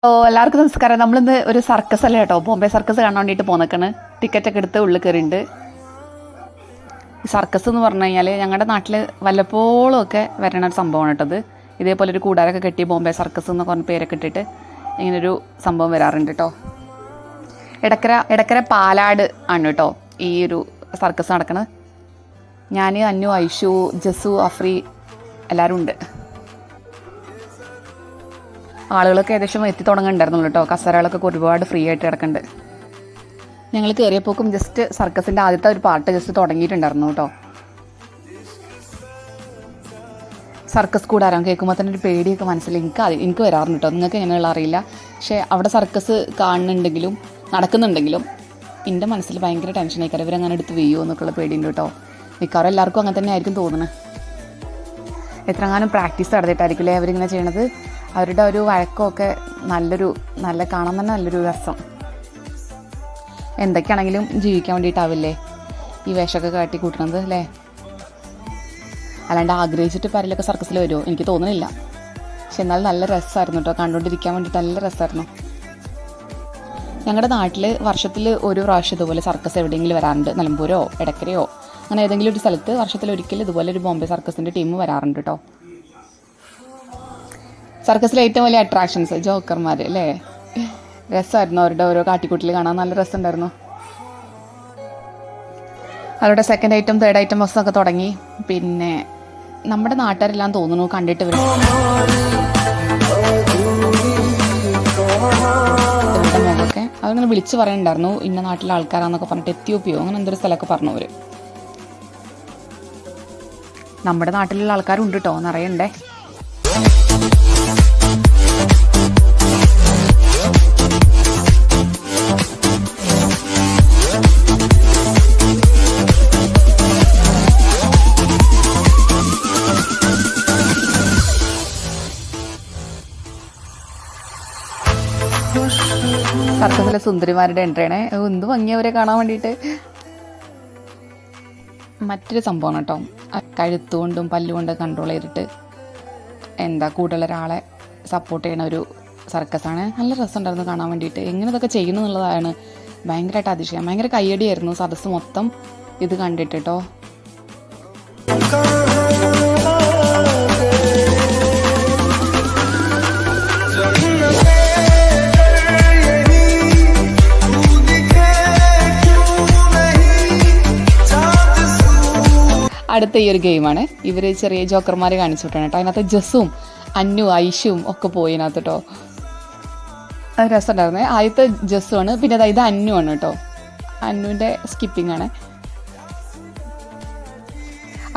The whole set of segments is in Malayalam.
എല്ലാവർക്കും നമസ്കാരം. നമ്മളിന്ന് ഒരു സർക്കസ് അല്ലേ കേട്ടോ, ബോംബെ സർക്കസ് കാണാൻ വേണ്ടിയിട്ട് പോന്നേക്കാണ്. ടിക്കറ്റൊക്കെ എടുത്ത് ഉള്ളിൽ കയറിയിട്ടുണ്ട്. ഈ സർക്കസ് എന്ന് പറഞ്ഞു കഴിഞ്ഞാൽ ഞങ്ങളുടെ നാട്ടിൽ വല്ലപ്പോഴും ഒക്കെ വരണ ഒരു സംഭവമാണ് കേട്ടത്. ഇതേപോലെ ഒരു കൂടാരൊക്കെ കെട്ടി ബോംബെ സർക്കസ് എന്ന് പറഞ്ഞ പേരൊക്കെ ഇട്ടിട്ട് ഇങ്ങനൊരു സംഭവം വരാറുണ്ട് കേട്ടോ. എടക്കര പാലാട് ആണ് കേട്ടോ ഈ ഒരു സർക്കസ് നടക്കുന്നത്. ഞാൻ, അന്നു, ഐഷു, ജസു, അഫ്രി എല്ലാവരും ഉണ്ട്. ആളുകളൊക്കെ ഏകദേശം എത്തി തുടങ്ങുന്നുണ്ടായിരുന്നുള്ളൂ കേട്ടോ. കസേരകളൊക്കെ ഒരുപാട് ഫ്രീ ആയിട്ട് കിടക്കുന്നുണ്ട്. ഞങ്ങൾ കയറിയപ്പോക്കും ജസ്റ്റ് സർക്കസിൻ്റെ ആദ്യത്തെ ഒരു പാട്ട് ജസ്റ്റ് തുടങ്ങിയിട്ടുണ്ടായിരുന്നു കേട്ടോ. സർക്കസ് കൂടാരം കേൾക്കുമ്പോൾ തന്നെ ഒരു പേടിയൊക്കെ മനസ്സിൽ എനിക്ക് വരാറുണ്ട് കേട്ടോ. നിങ്ങൾക്ക് എങ്ങനെയുള്ള അറിയില്ല. പക്ഷേ അവിടെ സർക്കസ് കാണുന്നുണ്ടെങ്കിലും നടക്കുന്നുണ്ടെങ്കിലും എൻ്റെ മനസ്സിൽ ഭയങ്കര ടെൻഷനായിക്കാരം ഇവരങ്ങനെ എടുത്ത് വീഴുമോ എന്നൊക്കെയുള്ള പേടിയുണ്ട് കേട്ടോ. മിക്കവാറും എല്ലാവർക്കും അങ്ങനെ തന്നെ ആയിരിക്കും തോന്നുന്നത്. എത്രങ്ങാനും പ്രാക്ടീസ് നടത്തിയിട്ടായിരിക്കില്ലേ അവരിങ്ങനെ ചെയ്യണത്. അവരുടെ ഒരു വഴക്കമൊക്കെ കാണാൻ തന്നെ നല്ലൊരു രസം. എന്തൊക്കെയാണെങ്കിലും ജീവിക്കാൻ വേണ്ടിയിട്ടാവില്ലേ ഈ വേഷമൊക്കെ കാട്ടി കൂട്ടുന്നത് അല്ലേ. അല്ലാണ്ട് ആഗ്രഹിച്ചിട്ട് പരലൊക്കെ സർക്കസിൽ വരുമോ എനിക്ക് തോന്നുന്നില്ല. പക്ഷെ എന്നാലും നല്ല രസമായിരുന്നു കേട്ടോ, കണ്ടുകൊണ്ടിരിക്കാൻ വേണ്ടിയിട്ട് നല്ല രസമായിരുന്നു. ഞങ്ങളുടെ നാട്ടിൽ വർഷത്തിൽ ഒരു പ്രാവശ്യം ഇതുപോലെ സർക്കസ് എവിടെയെങ്കിലും വരാറുണ്ട്. നിലമ്പൂരോ എടക്കരയോ അങ്ങനെ ഏതെങ്കിലും ഒരു സ്ഥലത്ത് വർഷത്തിലൊരിക്കൽ ഇതുപോലെ ഒരു ബോംബെ സർക്കസിൻ്റെ ടീം വരാറുണ്ട് കേട്ടോ. സർക്കസിലെ ഏറ്റവും വലിയ അട്രാക്ഷൻസ് ജോക്കർമാർ അല്ലേ. രസമായിരുന്നു അവരുടെ ഓരോ കാട്ടിക്കൂട്ടിൽ കാണാൻ, നല്ല രസമുണ്ടായിരുന്നു. അവരുടെ സെക്കൻഡ് ഐറ്റം തേർഡ് ഐറ്റം ബസ്സൊക്കെ തുടങ്ങി. പിന്നെ നമ്മുടെ നാട്ടുകാരെല്ലാം തോന്നുന്നു കണ്ടിട്ട് വരും. മുഖമൊക്കെ അവരിങ്ങനെ വിളിച്ച് പറയുന്നുണ്ടായിരുന്നു ഇന്ന നാട്ടിലെ ആൾക്കാരാന്നൊക്കെ പറഞ്ഞിട്ട്. എത്യോപ്യയോ അങ്ങനെ എന്തൊരു സ്ഥലമൊക്കെ പറഞ്ഞു അവർ. നമ്മുടെ നാട്ടിലുള്ള ആൾക്കാരുണ്ട് കേട്ടോ, നിറയണ്ടേ. സർക്കസിലെ സുന്ദരിമാരുടെ എൻട്രിയാണേ. എന്ത് ഭംഗിയവരെ കാണാൻ വേണ്ടിയിട്ട്. മറ്റൊരു സംഭവമാണ് കേട്ടോ, കഴുത്തുകൊണ്ടും പല്ലുകൊണ്ടും കൺട്രോൾ ചെയ്തിട്ട് കൂടുതൽ ഒരാളെ സപ്പോർട്ട് ചെയ്യണ ഒരു സർക്കസാണ്. നല്ല രസമുണ്ടായിരുന്നു കാണാൻ വേണ്ടിയിട്ട്. എങ്ങനെ ഇതൊക്കെ ചെയ്യുന്നു എന്നുള്ളതാണ് ഭയങ്കരമായിട്ട് അതിശയം. ഭയങ്കര കയ്യടിയായിരുന്നു സദസ്സ് മൊത്തം ഇത് കണ്ടിട്ട് കേട്ടോ. അടുത്ത ഈ ഒരു ഗെയിമാണ്. ഇവർ ചെറിയ ജോക്കർമാരെ കാണിച്ചു വിട്ടാണ് കേട്ടോ. അതിനകത്ത് ജസ്സും അന്നു ഐഷും ഒക്കെ പോയി അതിനകത്ത് കേട്ടോ. അത് രസമുണ്ടായിരുന്നേ. ആദ്യത്തെ ജസ്സുമാണ്, പിന്നെ ഇത് അന്നു ആണ് കേട്ടോ. അന്നുവിൻ്റെ സ്കിപ്പിംഗ് ആണ്.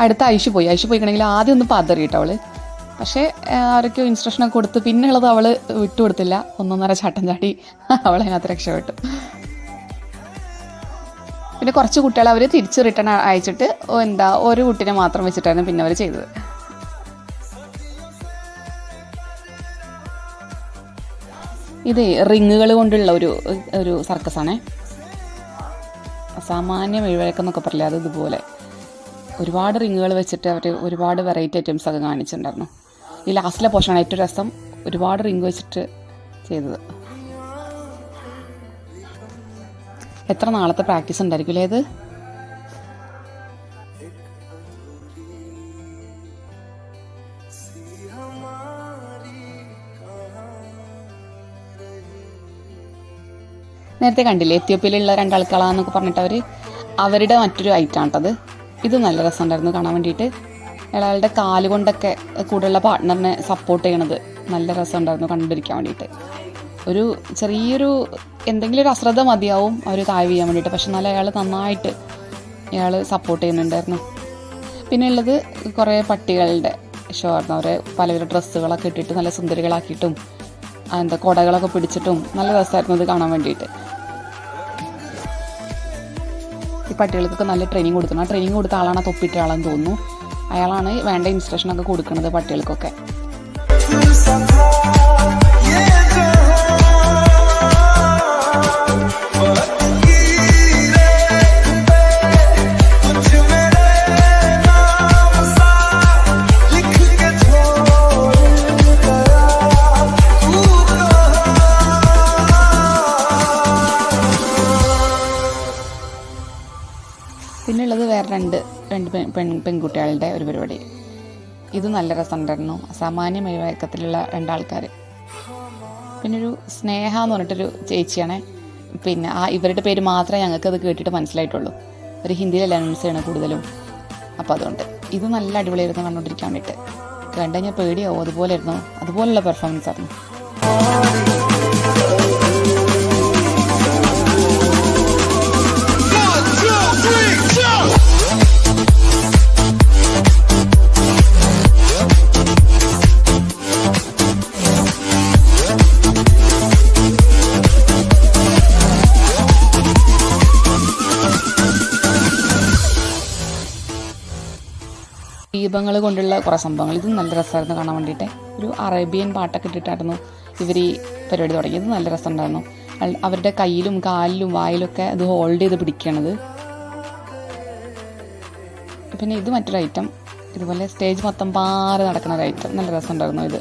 അടുത്ത ഐഷു പോയിക്കണമെങ്കിൽ ആദ്യം ഒന്ന് പതറി കേട്ടോ അവള്. പക്ഷേ ആരൊക്കെയോ ഇൻസ്ട്രക്ഷനൊക്കെ കൊടുത്ത് പിന്നെയുള്ളത് അവൾ വിട്ടുകൊടുത്തില്ല. 1.5 ചാട്ടം ചാടി അവളതിനകത്ത് രക്ഷപ്പെട്ടു. പിന്നെ കുറച്ച് കുട്ടികളെ അവർ തിരിച്ച് റിട്ടേൺ അയച്ചിട്ട് ഒരു കുട്ടീനെ മാത്രം വെച്ചിട്ടായിരുന്നു പിന്നെ അവർ ചെയ്തത്. ഇത് റിങ്ങുകൾ കൊണ്ടുള്ള ഒരു സർക്കസാണേ. അസാമാന്യ മെഴുവഴക്കെന്നൊക്കെ പറയില്ല, അത് ഇതുപോലെ ഒരുപാട് റിങ്ങുകൾ വെച്ചിട്ട് അവർ ഒരുപാട് വെറൈറ്റി ഐറ്റംസ് ഒക്കെ കാണിച്ചിട്ടുണ്ടായിരുന്നു. ഈ ലാസ്റ്റിലെ പോർഷനാണ് ഏറ്റവും രസം, ഒരുപാട് റിങ് വെച്ചിട്ട് ചെയ്തത്. എത്ര നാളത്തെ പ്രാക്ടീസ് ഉണ്ടായിരിക്കില്ലേ ഇത്. നേരത്തെ കണ്ടില്ലേ എത്യോപ്യയിലുള്ള 2 ആൾക്കാരാന്നൊക്കെ പറഞ്ഞിട്ട് അവരുടെ മറ്റൊരു ഐറ്റമാണ് കേട്ടത്. ഇത് നല്ല രസമുണ്ടായിരുന്നു കാണാൻ വേണ്ടിയിട്ട്. അയാളുടെ കാലുകൊണ്ടൊക്കെ കൂടെയുള്ള പാർട്ട്ണറിനെ സപ്പോർട്ട് ചെയ്യണത് നല്ല രസമുണ്ടായിരുന്നു കണ്ടിരിക്കാൻ വേണ്ടിയിട്ട്. ഒരു ചെറിയൊരു എന്തെങ്കിലും ഒരു അശ്രദ്ധ മതിയാവും അവർ താഴെ ചെയ്യാൻ വേണ്ടിയിട്ട്. പക്ഷെ എന്നാലും അയാൾ നന്നായിട്ട് സപ്പോർട്ട് ചെയ്യുന്നുണ്ടായിരുന്നു. പിന്നെ ഉള്ളത് കുറേ പട്ടികളുടെ ഷോ ആയിരുന്നു. അവരെ പല ഡ്രസ്സുകളൊക്കെ ഇട്ടിട്ട് നല്ല സുന്ദരികളാക്കിയിട്ടും കുടകളൊക്കെ പിടിച്ചിട്ടും നല്ല രസമായിരുന്നു ഇത് കാണാൻ വേണ്ടിയിട്ട്. ഈ പട്ടികൾക്കൊക്കെ നല്ല ട്രെയിനിങ് കൊടുക്കണം. ആ ട്രെയിനിങ് കൊടുത്ത ആളാണ് തൊപ്പിട്ട ആളെന്ന് തോന്നുന്നു. അയാളാണ് വേണ്ട ഇൻസ്ട്രക്ഷനൊക്കെ കൊടുക്കുന്നത് പട്ടികൾക്കൊക്കെ. വേറെ രണ്ട് പെൺകുട്ടികളുടെ ഒരു പരിപാടി. ഇത് നല്ല രസമുണ്ടായിരുന്നു. അസാമാന്യ മെയ്വഴക്കത്തിലുള്ള രണ്ടാൾക്കാർ. പിന്നെ ഒരു സ്നേഹ എന്ന് പറഞ്ഞിട്ടൊരു ചേച്ചിയാണ്. പിന്നെ ഇവരുടെ പേര് മാത്രമേ ഞങ്ങൾക്ക് അത് കേട്ടിട്ട് മനസ്സിലായിട്ടുള്ളൂ. ഒരു ഹിന്ദിയിലല്ല അനൗൺസ് ചെയ്യണം കൂടുതലും. അപ്പോൾ അതുകൊണ്ട് ഇത് നല്ല അടിപൊളിയായിരുന്നു കണ്ടുകൊണ്ടിരിക്കാൻ വേണ്ടിയിട്ട്. കണ്ടു കഴിഞ്ഞാൽ പേടിയാവും. അതുപോലുള്ള പെർഫോമൻസ് ആയിരുന്നു. ദീപങ്ങൾ കൊണ്ടുള്ള കുറേ സംഭവങ്ങൾ. ഇത് നല്ല രസമായിരുന്നു കാണാൻ വേണ്ടിയിട്ട്. ഒരു അറേബ്യൻ പാട്ടൊക്കെ ഇട്ടിട്ടായിരുന്നു ഇവർ ഈ പരിപാടി തുടങ്ങിയത്. നല്ല രസമുണ്ടായിരുന്നു. അവരുടെ കയ്യിലും കാലിലും വായിലൊക്കെ അത് ഹോൾഡ് ചെയ്ത് പിടിക്കണത്. പിന്നെ ഇത് മറ്റൊരു ഐറ്റം. ഇതുപോലെ സ്റ്റേജ് മൊത്തം പാറി നടക്കുന്ന ഒരു ഐറ്റം. നല്ല രസമുണ്ടായിരുന്നു ഇത്.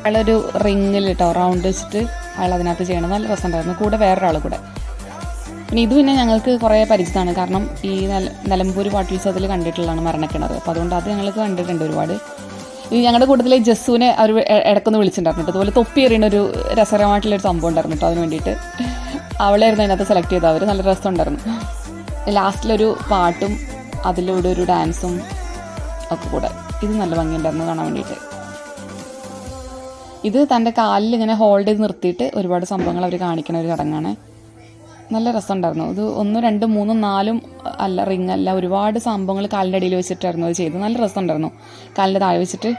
അയാളൊരു റിങ്ങിൽ കേട്ടോ റൗണ്ട് വെച്ചിട്ട് അയാൾ അതിനകത്ത് ചെയ്യണം. നല്ല രസമുണ്ടായിരുന്നു. കൂടെ വേറൊരാൾ കൂടെ. പിന്നെ ഇത് പിന്നെ ഞങ്ങൾക്ക് കുറേ പരിചിതമാണ്. കാരണം ഈ നിലമ്പൂർ പാട്ടുത്സവത്തിൽ കണ്ടിട്ടുള്ളതാണ് മരണക്കിണർ. അപ്പോൾ അതുകൊണ്ട് അത് ഞങ്ങൾക്ക് കണ്ടിട്ടുണ്ട് ഒരുപാട്. ഈ ഞങ്ങളുടെ കൂട്ടത്തിലെ ജസ്സുവിനെ അവർ ഇടയ്ക്കൊന്ന് വിളിച്ചിട്ടുണ്ടായിരുന്നു. അതുപോലെ തൊപ്പി എറിയുന്ന ഒരു രസകരമായിട്ടുള്ളൊരു സംഭവം ഉണ്ടായിരുന്നു കേട്ടോ. അതിന് വേണ്ടിയിട്ട് അവളായിരുന്നു അതിനകത്ത് സെലക്ട് ചെയ്തത്. അവർ നല്ല രസമുണ്ടായിരുന്നു. ലാസ്റ്റിലൊരു പാട്ടും അതിലൂടെ ഒരു ഡാൻസും ഒക്കെ കൂടെ. ഇത് നല്ല ഭംഗിയുണ്ടായിരുന്നു കാണാൻ വേണ്ടിയിട്ട്. ഇത് തൻ്റെ കാലിൽ ഇങ്ങനെ ഹോൾഡ് ചെയ്ത് നിർത്തിയിട്ട് ഒരുപാട് സംഭവങ്ങൾ അവർ കാണിക്കുന്ന ഒരു ചടങ്ങാണ്. നല്ല രസമുണ്ടായിരുന്നു. ഇത് 1, 2, 3, 4 അല്ല, റിങ് അല്ല, ഒരുപാട് സംഭവങ്ങൾ കാലിൻ്റെ അടിയിൽ വെച്ചിട്ടായിരുന്നു അത് ചെയ്തത്. നല്ല രസമുണ്ടായിരുന്നു. കാലിൻ്റെ താഴെ വെച്ചിട്ട്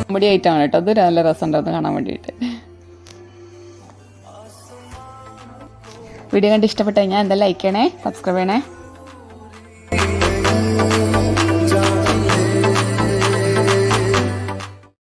കോമഡി ആയിട്ടാണ് കേട്ടോ. അത് നല്ല രസമുണ്ടായിരുന്നു കാണാൻ വേണ്ടിയിട്ട്. വീഡിയോ കണ്ട് ഇഷ്ടപ്പെട്ട് കഴിഞ്ഞാൽ എന്തായാലും ലൈക്ക് ചെയ്യണേ, സബ്സ്ക്രൈബ് ചെയ്യണേ.